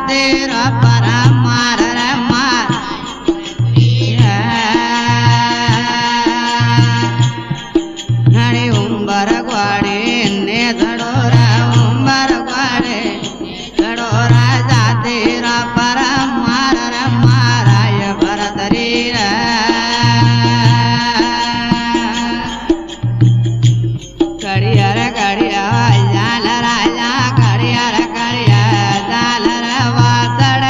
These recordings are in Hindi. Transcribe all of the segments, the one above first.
जाते रा परा मार रे मार घड़ी उम्बर ग्वाड़े ने धड़ोरा उम्बर ग्वाड़े धड़ोरा जाते रा परा मार रे माराय भरतरी रे कड़िया रे कड़िया जाल राजा कड़िया रे कड़िया जाल रे वासड़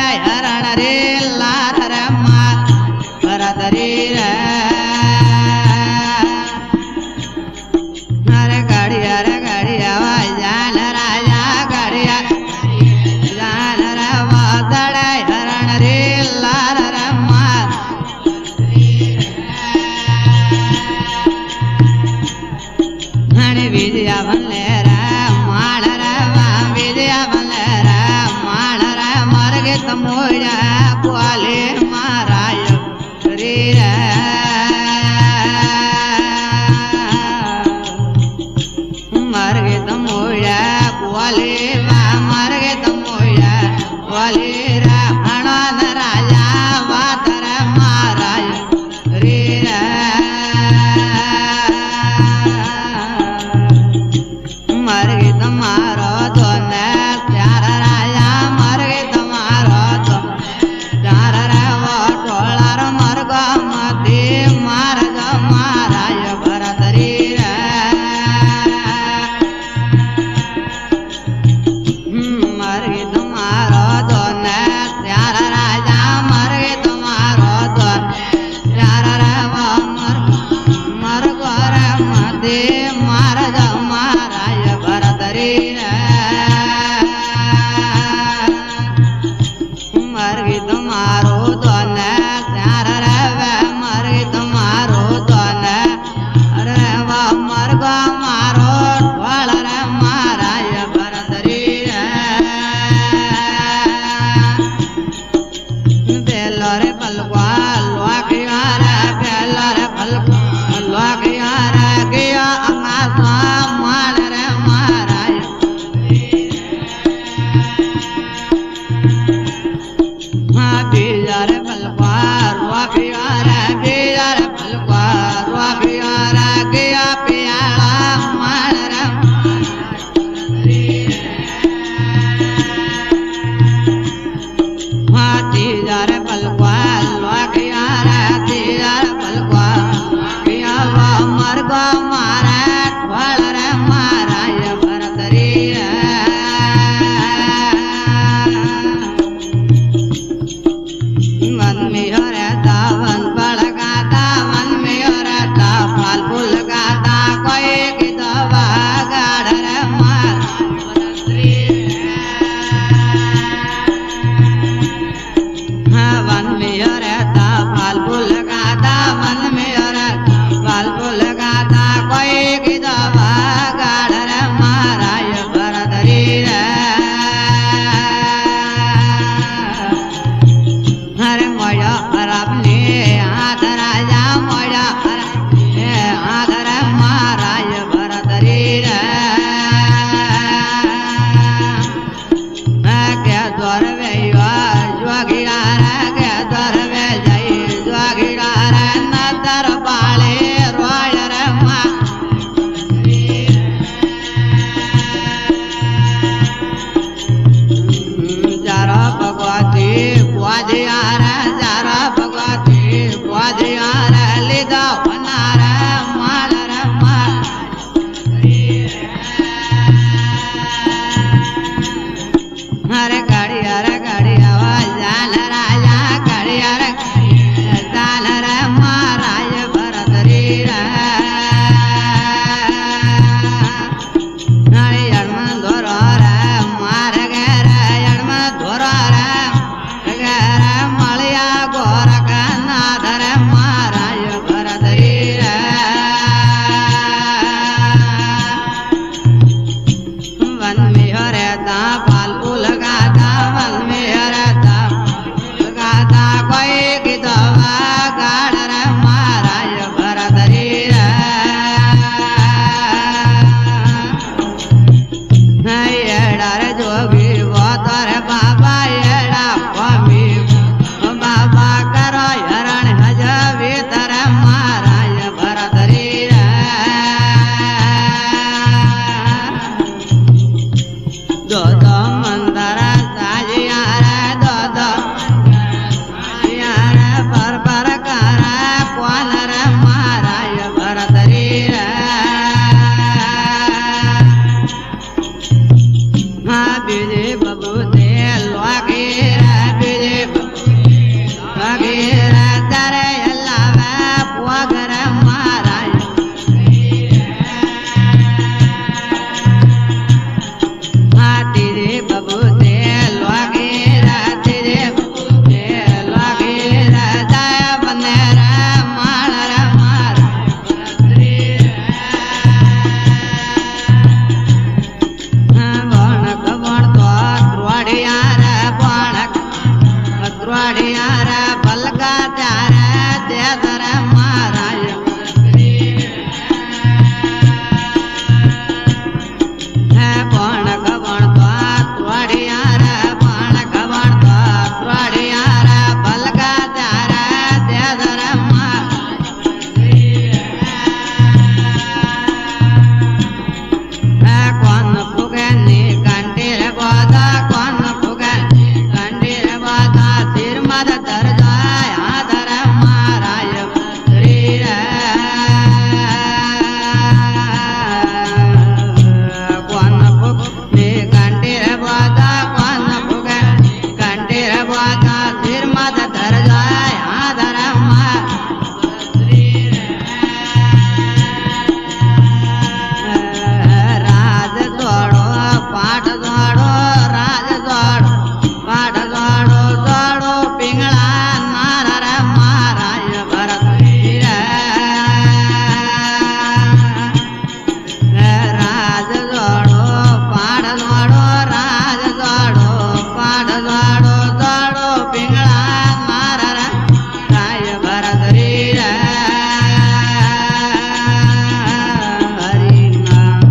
दो दो मंदरा साजियारा दो दो साजियारा पर कारा क्वालर महाराज भरतरी बीजे बबूते लुआगेरा बीजे बबूगेरा दरे अल्लाह पुआगर महाराज तेरे बबूते लुआगेरा तेरे बबूते लुआगेरा दया बंदेरा मालर द्रोड़ियारा बलगा त्यारा दे दर महाराज पण खबण तो द्रोड़ियारा पण खबण तो द्रोड़ियारा बलगा त्यारा दे दर कौन फुगनी कंटीर बोदा कौन फुगनी कंटीर बोदा सिर मद दर जाय आदर महाराज शरीर कौन फुगनी कंटीर बोदा कौन फुगनी कंटीर बोदा सिर मद दर जाय आदर राज दौड़ो पाठ दौड़ो राज दौड़ो पाठ दौड़ो दौड़ो पिंगला नारर महाराज भरत राज दौड़ो पाठ दौड़ो राज दौड़ो पाठ दौड़ो दौड़ो पिंगला नारर राज भरत हरि नाम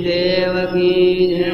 देव की जय।